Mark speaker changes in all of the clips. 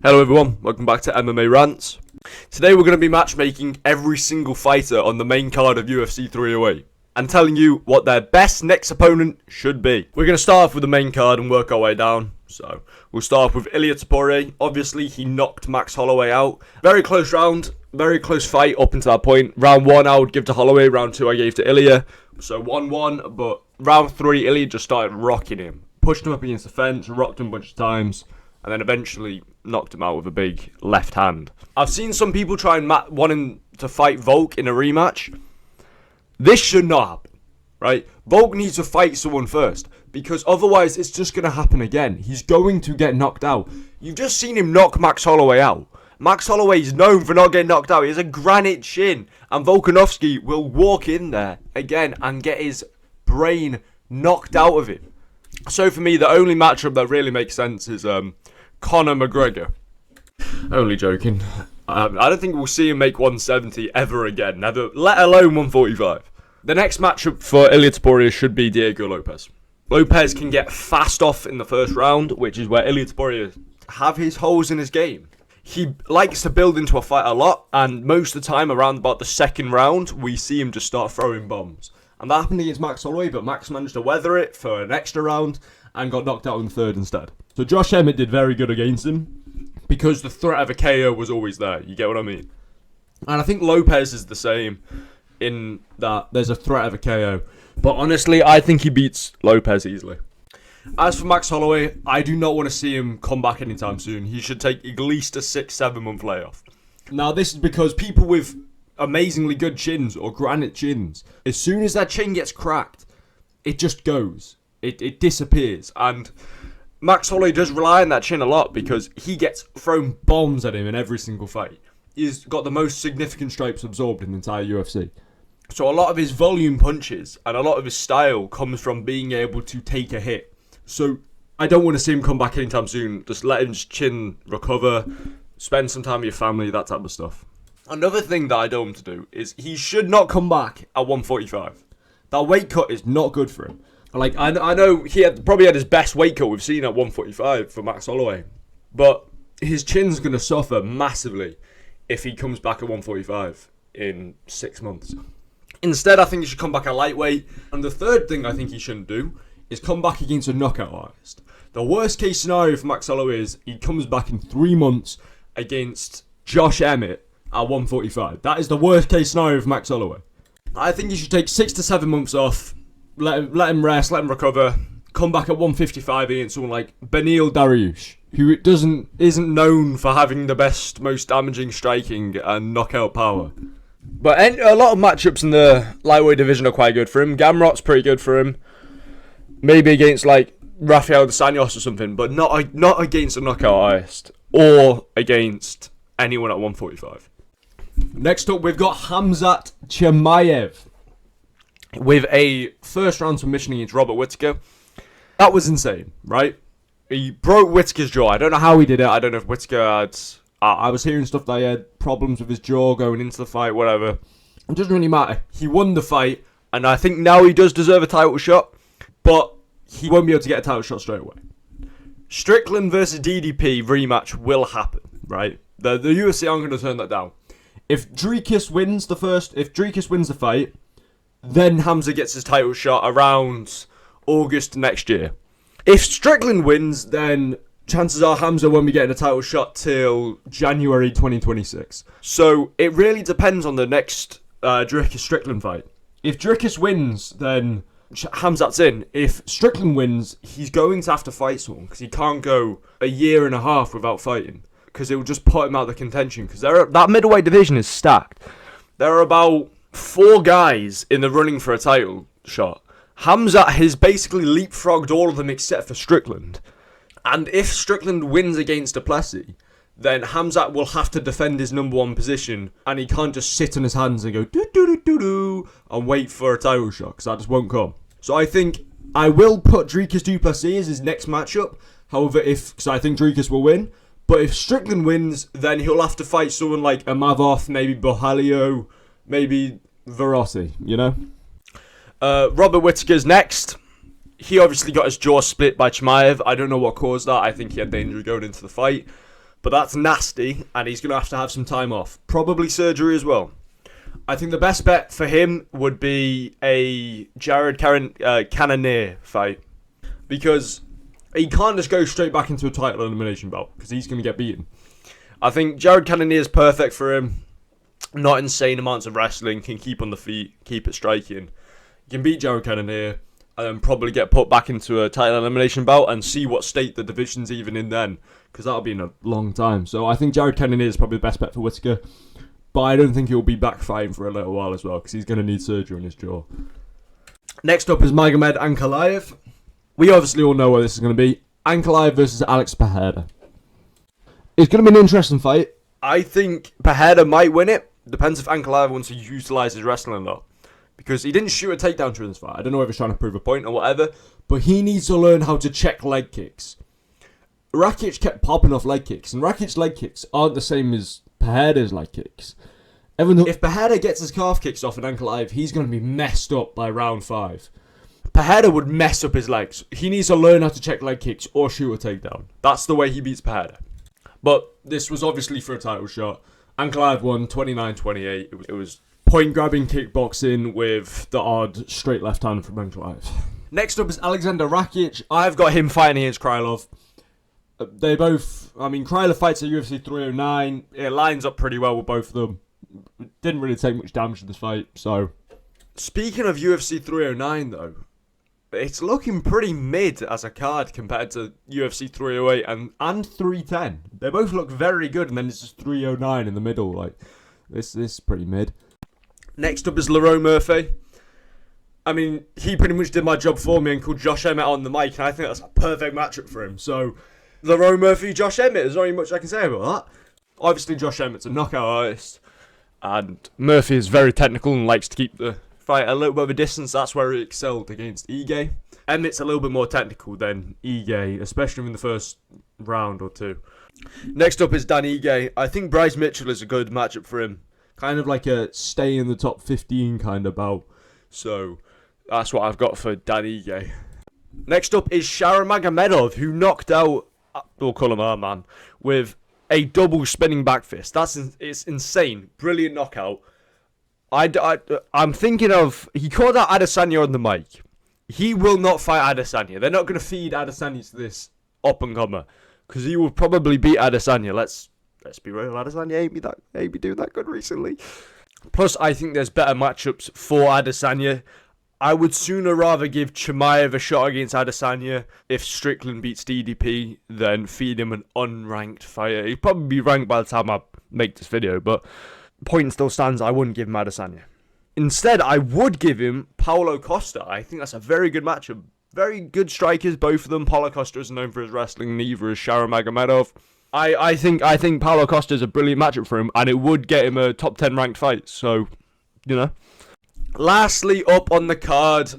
Speaker 1: Hello everyone, welcome back to MMA Rants. Today we're going to be matchmaking every single fighter on the main card of UFC 308 and telling you what their best next opponent should be. We're going to start off with the main card and work our way down. So we'll start off with Ilia Topuria. Obviously he knocked Max Holloway out. Very close round, very close fight up until that point. Round 1 I would give to Holloway, round 2 I gave to Ilia. So 1-1, but round 3 Ilia just started rocking him. Pushed him up against the fence, rocked him a bunch of times, and then eventually knocked him out with a big left hand. I've seen some people try and wanting to fight Volk in a rematch. This should not happen, right? Volk needs to fight someone first, because otherwise it's just going to happen again. He's going to get knocked out. You've just seen him knock Max Holloway out. Max Holloway is known for not getting knocked out. He has a granite chin, and Volkanovski will walk in there again and get his brain knocked out of him. So for me, the only matchup that really makes sense is Conor McGregor. Only joking. I don't think we'll see him make 170 ever again, never, let alone 145. The next matchup for Ilia Topuria should be Diego Lopez. Lopez can get fast off in the first round, which is where Ilia Topuria have his holes in his game. He likes to build into a fight a lot, and most of the time around about the second round, we see him just start throwing bombs. And that happened against Max Holloway, but Max managed to weather it for an extra round and got knocked out in the third instead. So Josh Emmett did very good against him because the threat of a KO was always there. You get what I mean? And I think Lopez is the same in that there's a threat of a KO. But honestly, I think he beats Lopez easily. As for Max Holloway, I do not want to see him come back anytime soon. He should take at least a 6-7 month layoff. Now, this is because people with amazingly good chins or granite chins, as soon as that chin gets cracked, it just goes. It disappears. And Max Holloway does rely on that chin a lot because he gets thrown bombs at him in every single fight. He's got the most significant stripes absorbed in the entire UFC. So a lot of his volume punches and a lot of his style comes from being able to take a hit. So I don't want to see him come back anytime soon. Just let his chin recover, spend some time with your family, that type of stuff. Another thing that I don't want him to do is he should not come back at 145. That weight cut is not good for him. Like, I know he probably had his best weight cut we've seen at 145 for Max Holloway. But his chin's going to suffer massively if he comes back at 145 in 6 months. Instead, I think he should come back at lightweight. And the third thing I think he shouldn't do is come back against a knockout artist. The worst case scenario for Max Holloway is he comes back in 3 months against Josh Emmett at 145. That is the worst case scenario for Max Holloway. I think he should take 6 to 7 months off, let him rest, let him recover, come back at 155 against someone like Beneil Dariush, who isn't known for having the best, most damaging striking and knockout power. But a lot of matchups in the lightweight division are quite good for him. Gamrot's pretty good for him. Maybe against like Rafael dos Anjos or something, but not against a knockout artist or against anyone at 145. Next up, we've got Khamzat Chimeav with a first round submission against Robert Whittaker. That was insane, right? He broke Whittaker's jaw. I don't know how he did it. I don't know if Whittaker had... I was hearing stuff that he had problems with his jaw going into the fight, whatever. It doesn't really matter. He won the fight, and I think now he does deserve a title shot, but he won't be able to get a title shot straight away. Strickland versus DDP rematch will happen, right? The UFC aren't going to turn that down. If Dricus wins the fight, then Khamzat gets his title shot around August next year. If Strickland wins, then chances are Khamzat won't be getting a title shot till January 2026. So it really depends on the next Dricus-Strickland fight. If Dricus wins, then Khamzat's in. If Strickland wins, he's going to have to fight someone because he can't go a year and a half without fighting, because it will just put him out of the contention, because that middleweight division is stacked. There are about 4 guys in the running for a title shot. Khamzat has basically leapfrogged all of them except for Strickland. And if Strickland wins against Duplessis, then Khamzat will have to defend his number 1 position, and he can't just sit on his hands and go do and wait for a title shot, because that just won't come. So I think I will put Dricus Duplessis as his next matchup. However, because I think Dricus will win. But if Strickland wins, then he'll have to fight someone like Amavov, maybe Bohalio, maybe Verossi, you know? Robert Whittaker's next. He obviously got his jaw split by Chimeav. I don't know what caused that. I think he had the injury going into the fight. But that's nasty, and he's going to have some time off. Probably surgery as well. I think the best bet for him would be a Jared Cannonier fight. Because he can't just go straight back into a title elimination bout, because he's going to get beaten. I think Jared Cannonier is perfect for him. Not insane amounts of wrestling, can keep on the feet, keep it striking. You can beat Jared Cannonier, and then probably get put back into a title elimination bout and see what state the division's even in then. Because that'll be in a long time. So I think Jared Cannonier is probably the best bet for Whittaker. But I don't think he'll be back fighting for a little while as well, because he's going to need surgery on his jaw. Next up is Magomed Ankalaev. We obviously all know where this is going to be. Ankalaev versus Alex Pereira. It's going to be an interesting fight. I think Pereira might win it. Depends if Ankalaev wants to utilise his wrestling or not. Because he didn't shoot a takedown during this fight. I don't know if he's trying to prove a point or whatever. But he needs to learn how to check leg kicks. Rakic kept popping off leg kicks. And Rakic's leg kicks aren't the same as Pereira's leg kicks. If Pereira gets his calf kicks off at Ankalaev, he's going to be messed up by round 5. Pereira would mess up his legs. He needs to learn how to check leg kicks or shoot a takedown. That's the way he beats Pereira. But this was obviously for a title shot. Ankalaev won 29-28. It was point-grabbing kickboxing with the odd straight left hand from Ankalaev. Next up is Alexander Rakic. I've got him fighting against Krylov. Krylov fights at UFC 309. It lines up pretty well with both of them. Didn't really take much damage in this fight, so... Speaking of UFC 309, though, it's looking pretty mid as a card compared to UFC 308 and 310. They both look very good, and then it's just 309 in the middle. Like, this is pretty mid. Next up is Lerone Murphy. I mean, he pretty much did my job for me and called Josh Emmett on the mic, and I think that's a perfect matchup for him. So, Lerone Murphy, Josh Emmett, there's not really much I can say about that. Obviously, Josh Emmett's a knockout artist, and Murphy is very technical and likes to keep the fight a little bit of a distance. That's where he excelled against Ige. Emmett's a little bit more technical than Ige, especially in the first round or two. Next up is Dan Ige. I think Bryce Mitchell is a good matchup for him. Kind of like a stay in the top 15 kind of bout. So, that's what I've got for Dan Ige. Next up is Shara Magomedov, who knocked out, we'll call him Armen, with a double spinning back fist. It's insane. Brilliant knockout. I'm thinking of... He called out Adesanya on the mic. He will not fight Adesanya. They're not going to feed Adesanya to this up-and-comer. Because he will probably beat Adesanya. Let's be real. Adesanya ain't be doing that good recently. Plus, I think there's better matchups for Adesanya. I would sooner rather give Chimeav a shot against Adesanya if Strickland beats DDP than feed him an unranked fighter. He'd probably be ranked by the time I make this video, but point still stands, I wouldn't give him Adesanya. Instead, I would give him Paulo Costa. I think that's a very good matchup. Very good strikers, both of them. Paulo Costa is known for his wrestling, neither is Shara Magomedov. I think Paulo Costa is a brilliant matchup for him, and it would get him a top 10 ranked fight, so, you know. Lastly up on the card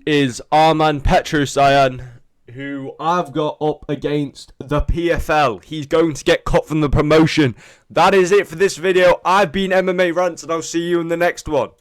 Speaker 1: is Armen Petrosyan, who I've got up against the PFL. He's going to get cut from the promotion. That is it for this video. I've been MMA Rants, and I'll see you in the next one.